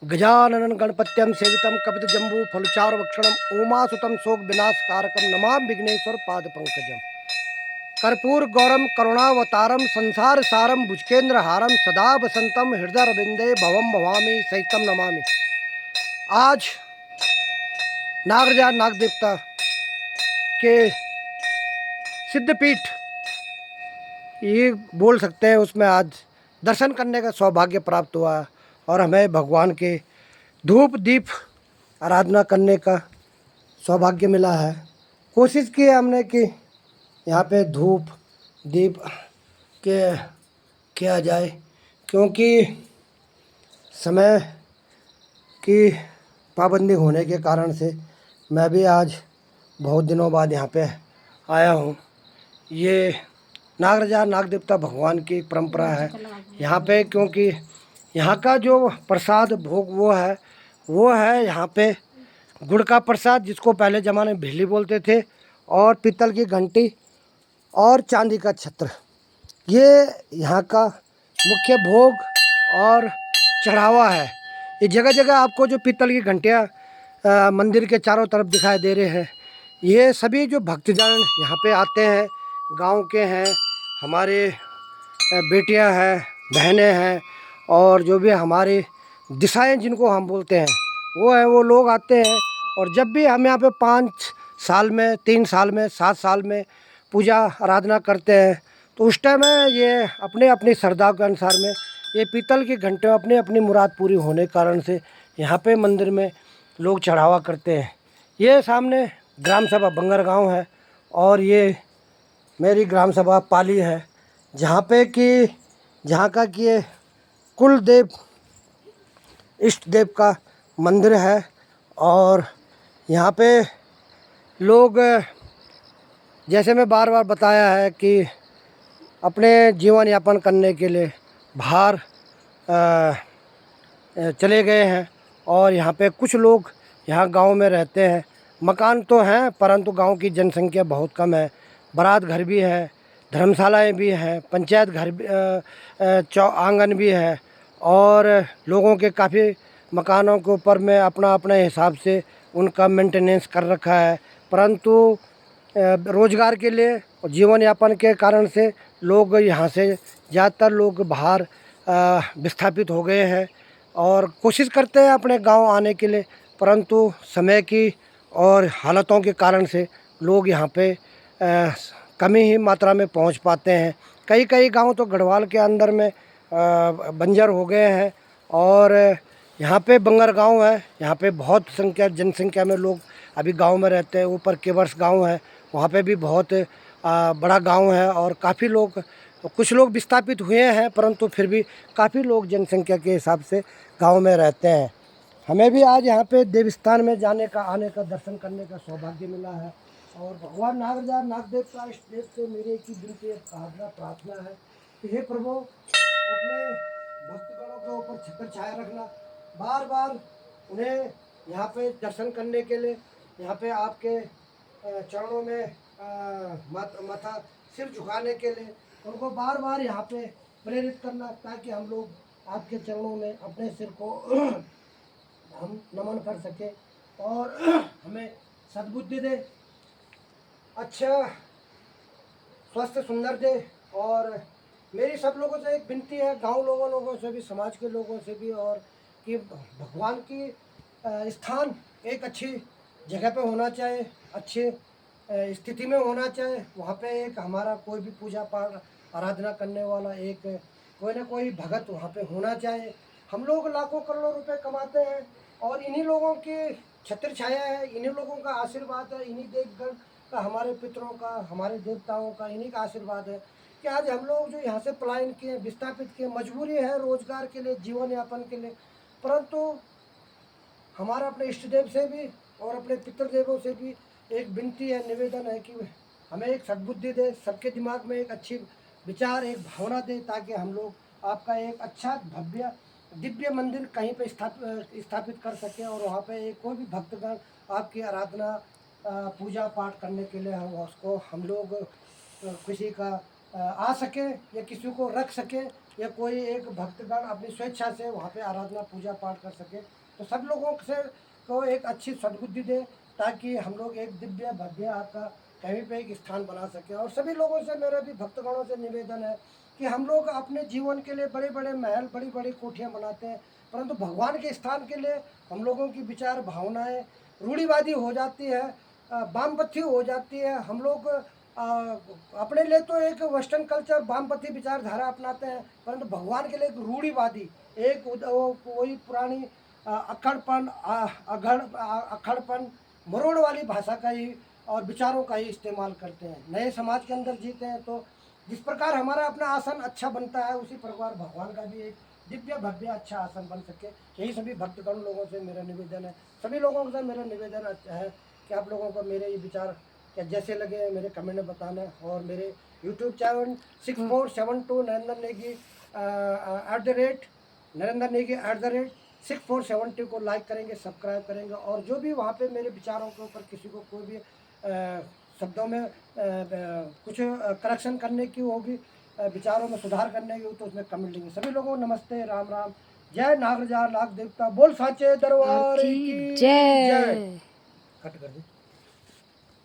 गजाननं गणपत्यं सेवितं कपितजम्बूफलचारुभक्षणं उमासुतं शोकविनाशकारकं नमामि विघ्नेश्वर पादपङ्कजं। कर्पूरगौरं करुणावतारं संसारसारं भुजगेन्द्रहारं सदा वसन्तं हृदयरविन्दे भवं भवामि सहितं नमामि। आज नागराजा नागदेवता के सिद्धपीठ ये बोल सकते हैं, उसमें आज दर्शन करने का सौभाग्य प्राप्त हुआ है और हमें भगवान के धूप दीप आराधना करने का सौभाग्य मिला है। कोशिश की है हमने कि यहाँ पे धूप दीप के किया जाए, क्योंकि समय की पाबंदी होने के कारण से मैं भी आज बहुत दिनों बाद यहाँ पे आया हूँ। ये नागराजा नागदेवता भगवान की एक परंपरा है यहाँ पे, क्योंकि यहाँ का जो प्रसाद भोग वो है यहाँ पे गुड़ का प्रसाद, जिसको पहले ज़माने में भिल्ली बोलते थे, और पीतल की घंटी और चांदी का छत्र, ये यहाँ का मुख्य भोग और चढ़ावा है। ये जगह जगह आपको जो पीतल की घंटियाँ मंदिर के चारों तरफ दिखाई दे रहे हैं, ये सभी जो भक्तजन यहाँ पे आते हैं, गांव के हैं, हमारे बेटियां हैं, बहनें हैं, और जो भी हमारे दिशाएं जिनको हम बोलते हैं वो है, वो लोग आते हैं। और जब भी हम यहाँ पे 5 साल में, 3 साल में, 7 साल में पूजा आराधना करते हैं, तो उस टाइम में ये अपने अपनी श्रद्धा के अनुसार में ये पीतल की घंटियाँ अपनी अपनी मुराद पूरी होने के कारण से यहाँ पे मंदिर में लोग चढ़ावा करते हैं। ये सामने ग्राम सभा बंगर गाँव है और ये मेरी ग्राम सभा पाली है, जहाँ का कि ये कुल देव इष्ट देव का मंदिर है। और यहाँ पे लोग, जैसे मैं बार बार बताया है, कि अपने जीवन यापन करने के लिए बाहर चले गए हैं, और यहाँ पे कुछ लोग यहाँ गांव में रहते हैं। मकान तो हैं, परंतु गांव की जनसंख्या बहुत कम है। बारात घर भी है, धर्मशालाएं भी हैं, पंचायत घर भी, आंगन भी है, और लोगों के काफ़ी मकानों के ऊपर में अपना अपने हिसाब से उनका मेंटेनेंस कर रखा है। परंतु रोज़गार के लिए और जीवन यापन के कारण से लोग यहाँ से ज़्यादातर लोग बाहर विस्थापित हो गए हैं और कोशिश करते हैं अपने गांव आने के लिए, परंतु समय की और हालतों के कारण से लोग यहाँ पे कमी ही मात्रा में पहुँच पाते हैं। कई कई गांव तो गढ़वाल के अंदर में बंजर हो गए हैं। और यहाँ पे बंगर गांव है, यहाँ पे बहुत जनसंख्या में लोग अभी गांव में रहते हैं। ऊपर केवर्स गांव है, वहाँ पे भी बहुत बड़ा गांव है और काफ़ी लोग, कुछ लोग विस्थापित हुए हैं, परंतु फिर भी काफ़ी लोग जनसंख्या के हिसाब से गांव में रहते हैं। हमें भी आज यहाँ पे देवस्थान में आने का दर्शन करने का सौभाग्य मिला है। और भगवान नागराजा नागदेव का इष्ट देव से मेरी एक ही विनती प्रार्थना है कि हे प्रभु, अपने भक्तगणों के ऊपर छत्र छाया रखना। बार बार उन्हें यहाँ पे दर्शन करने के लिए, यहाँ पे आपके चरणों में माथा सिर झुकाने के लिए उनको बार बार यहाँ पे प्रेरित करना, ताकि हम लोग आपके चरणों में अपने सिर को हम नमन कर सके और हमें सद्बुद्धि दे, अच्छा स्वस्थ सुंदर दे। और मेरी सब लोगों से एक विनती है, गांव लोगों से भी, समाज के लोगों से भी, और कि भगवान की स्थान एक अच्छी जगह पे होना चाहिए, अच्छे स्थिति में होना चाहिए। वहाँ पे एक हमारा कोई भी पूजा पाठ आराधना करने वाला एक कोई ना कोई भगत वहाँ पे होना चाहिए। हम लोग लाखों करोड़ों रुपए कमाते हैं और इन्हीं लोगों की छत्र छाया है, इन्हीं लोगों का आशीर्वाद है, इन्हीं देवगण का, हमारे पितरों का, हमारे देवताओं का, इन्हीं का आशीर्वाद है कि आज हम लोग जो यहाँ से पलायन किए, विस्थापित किए, मजबूरी है रोजगार के लिए, जीवन यापन के लिए, परंतु हमारा अपने इष्ट देव से भी और अपने पितृदेवों से भी एक विनती है, निवेदन है कि हमें एक सद्बुद्धि दे, सबके दिमाग में एक अच्छी विचार, एक भावना दे, ताकि हम लोग आपका एक अच्छा भव्य दिव्य मंदिर कहीं पे स्थापित कर सके और वहाँ पे एक कोई भी भक्तगण आपकी आराधना पूजा पाठ करने के लिए हम लोग किसी का आ सके या किसी को रख सके या कोई एक भक्तगण अपनी स्वेच्छा से वहाँ पे आराधना पूजा पाठ कर सके। तो सब लोगों से को एक अच्छी सद्बुद्धि दे, ताकि हम लोग एक दिव्य भव्य आपका कहीं पे एक स्थान बना सके। और सभी लोगों से, मेरा भी भक्तगणों से निवेदन है कि हम लोग अपने जीवन के लिए बड़े बड़े महल, बड़ी बड़ी कोठियाँ बनाते हैं, परंतु भगवान के स्थान के लिए हम लोगों की विचार भावनाएं रूढ़िवादी हो जाती है, वामपंथी हो जाती है। हम लोग अपने लिए तो एक वेस्टर्न कल्चर वामपंथी विचारधारा अपनाते हैं, परंतु भगवान के लिए एक रूढ़िवादी, एक वही पुरानी अक्खड़पन, अक्खड़पन, मरोड़ वाली भाषा का ही और विचारों का ही इस्तेमाल करते हैं। नए समाज के अंदर जीते हैं, तो जिस प्रकार हमारा अपना आसन अच्छा बनता है, उसी प्रकार भगवान का भी एक दिव्य भव्य अच्छा आसन बन सके। यही सभी भक्तगण लोगों से मेरा निवेदन है। सभी लोगों से मेरा निवेदन है कि आप लोगों को मेरे ये विचार क्या जैसे लगे मेरे कमेंट में बताना है। और मेरे यूट्यूब चैनल 6472 नरेंद्र नेगी नरेंद्र नेगी @6472 को लाइक करेंगे, सब्सक्राइब करेंगे। और जो भी वहाँ पे मेरे विचारों के ऊपर किसी को कोई भी शब्दों में कुछ करेक्शन करने की होगी, विचारों में सुधार करने की हो, तो उसमें कमेंट लेंगे। सभी लोगों को नमस्ते, राम राम, जय नागराजा नाग देवता, बोल साचे दरबार की जय। कट कर दे।